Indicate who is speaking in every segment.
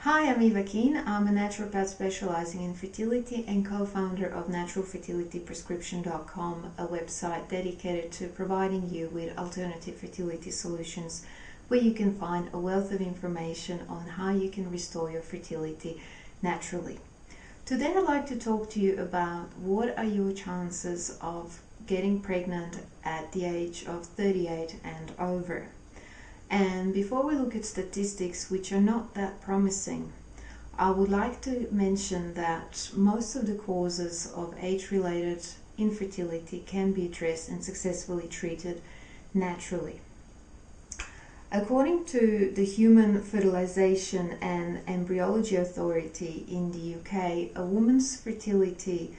Speaker 1: Hi, I'm Eva Keen. I'm a naturopath specializing in fertility and co-founder of naturalfertilityprescription.com, a website dedicated to providing you with alternative fertility solutions where you can find a wealth of information on how you can restore your fertility naturally. Today I'd like to talk to you about what are your chances of getting pregnant at the age of 38 and over. And before we look at statistics, which are not that promising, I would like to mention that most of the causes of age-related infertility can be addressed and successfully treated naturally. According to the Human Fertilization and Embryology Authority in the UK, a woman's fertility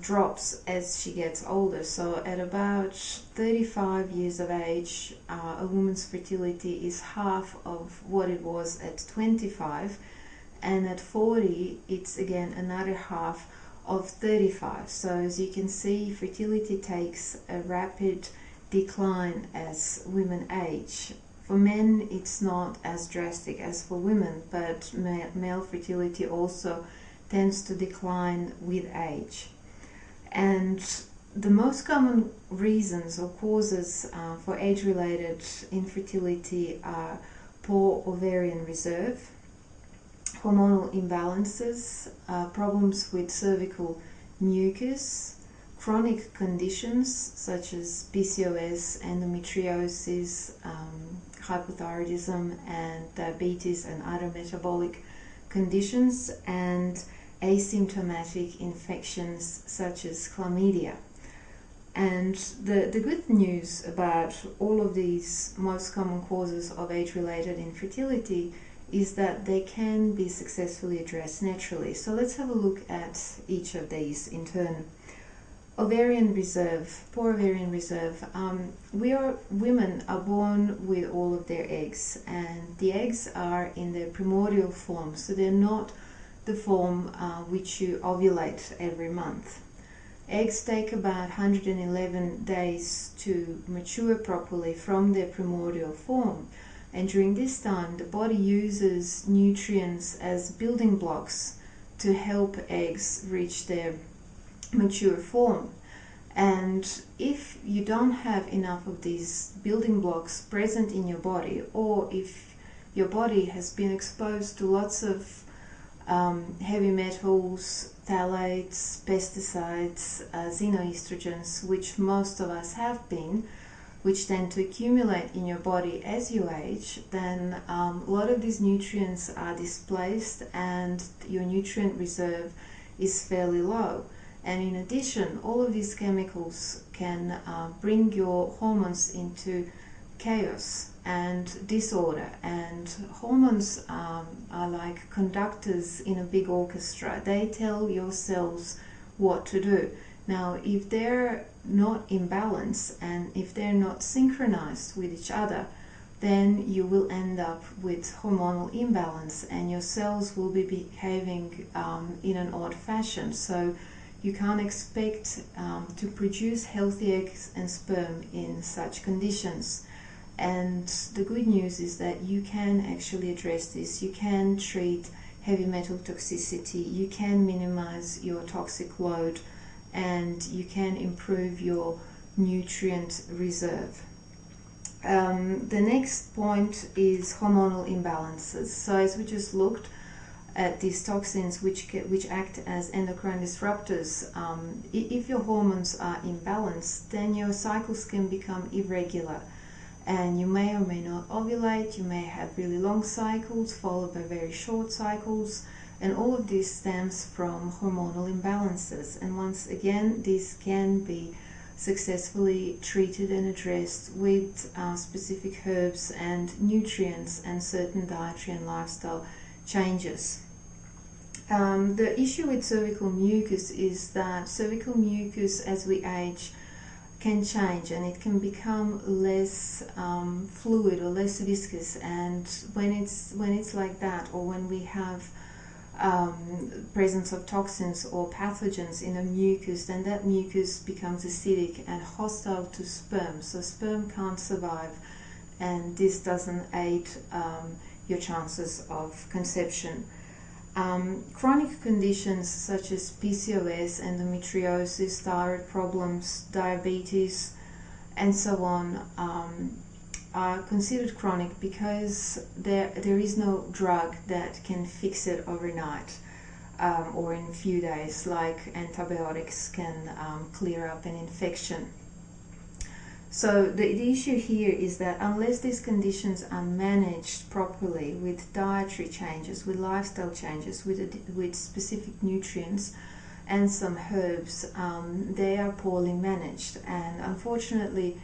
Speaker 1: drops as she gets older. So at about 35 years of age, a woman's fertility is half of what it was at 25, and at 40 it's again another half of 35. So as you can see, fertility takes a rapid decline as women age. For men it's not as drastic as for women, but male fertility also tends to decline with age. And the most common reasons or causes for age-related infertility are poor ovarian reserve, hormonal imbalances, problems with cervical mucus, chronic conditions such as PCOS, endometriosis, hypothyroidism, and diabetes and other metabolic conditions, and asymptomatic infections such as chlamydia. And the good news about all of these most common causes of age-related infertility is that they can be successfully addressed naturally. So let's have a look at each of these in turn. Ovarian reserve, poor ovarian reserve. Women are born with all of their eggs, and the eggs are in their primordial form, so they're not the form which you ovulate every month. Eggs take about 111 days to mature properly from their primordial form, and during this time the body uses nutrients as building blocks to help eggs reach their mature form. And if you don't have enough of these building blocks present in your body, or if your body has been exposed to lots of heavy metals, phthalates, pesticides, xenoestrogens, which most of us have been, which tend to accumulate in your body as you age, then a lot of these nutrients are displaced and your nutrient reserve is fairly low. And in addition, all of these chemicals can bring your hormones into chaos and disorder. And hormones are like conductors in a big orchestra. They tell your cells what to do. Now, if they're not in balance and if they're not synchronized with each other, then you will end up with hormonal imbalance and your cells will be behaving in an odd fashion. So you can't expect to produce healthy eggs and sperm in such conditions. And the good news is that you can actually address this. You can treat heavy metal toxicity, you can minimize your toxic load, and you can improve your nutrient reserve. The next point is hormonal imbalances. So as we just looked at these toxins which act as endocrine disruptors, if your hormones are imbalanced, then your cycles can become irregular, and you may or may not ovulate. You may have really long cycles followed by very short cycles, and all of this stems from hormonal imbalances. And once again, this can be successfully treated and addressed with specific herbs and nutrients and certain dietary and lifestyle changes. The issue with cervical mucus is that cervical mucus as we age can change, and it can become less fluid or less viscous. And when it's like that, or when we have presence of toxins or pathogens in a mucus, then that mucus becomes acidic and hostile to sperm, so sperm can't survive, and this doesn't aid your chances of conception. Chronic conditions such as PCOS, endometriosis, thyroid problems, diabetes, and so on are considered chronic because there is no drug that can fix it overnight or in a few days, like antibiotics can clear up an infection. So the issue here is that unless these conditions are managed properly with dietary changes, with lifestyle changes, with specific nutrients and some herbs, they are poorly managed. And unfortunately,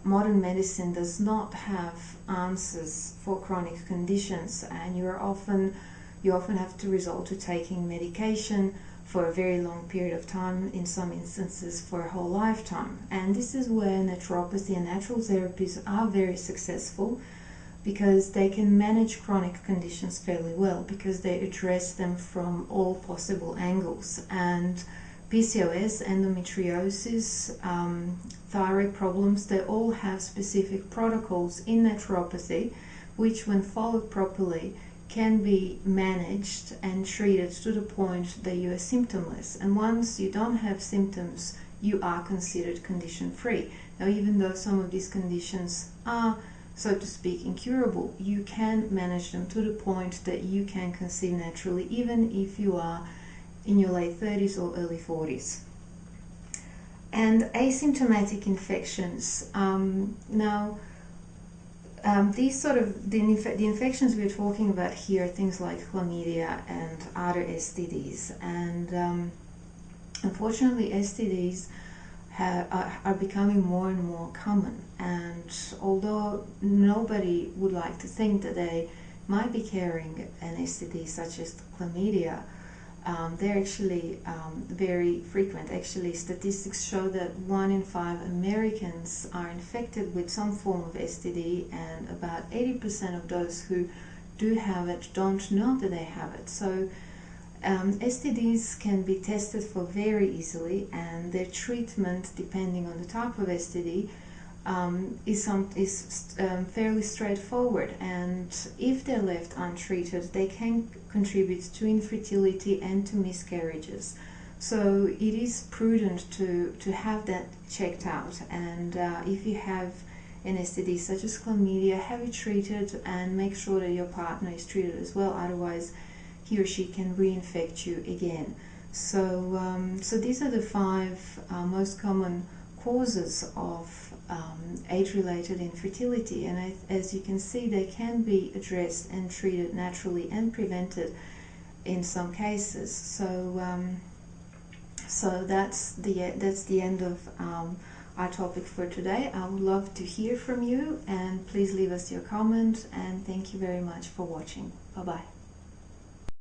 Speaker 1: modern medicine does not have answers for chronic conditions, and you often have to resort to taking medication for a very long period of time, in some instances for a whole lifetime. And this is where naturopathy and natural therapies are very successful, because they can manage chronic conditions fairly well, because they address them from all possible angles. And PCOS, endometriosis, thyroid problems, they all have specific protocols in naturopathy, which when followed properly can be managed and treated to the point that you are symptomless. And once you don't have symptoms, you are considered condition-free. Now, even though some of these conditions are, so to speak, incurable, you can manage them to the point that you can conceive naturally, even if you are in your late 30s or early 40s. And asymptomatic infections. These sort of the infections we're talking about here are things like chlamydia and other STDs, and unfortunately STDs are becoming more and more common. And although nobody would like to think that they might be carrying an STD such as chlamydia, they're actually very frequent. Actually, statistics show that 1 in 5 Americans are infected with some form of STD, and about 80% of those who do have it don't know that they have it. So STDs can be tested for very easily, and their treatment, depending on the type of STD, is fairly straightforward. And if they're left untreated, they can contribute to infertility and to miscarriages. So it is prudent to have that checked out. And if you have an STD such as chlamydia, have it treated and make sure that your partner is treated as well. Otherwise, he or she can reinfect you again. So these are the 5 most common causes of age-related infertility, and as you can see, they can be addressed and treated naturally and prevented in some cases. So that's the end of our topic for today. I would love to hear from you, and please leave us your comment, and thank you very much for watching. Bye bye.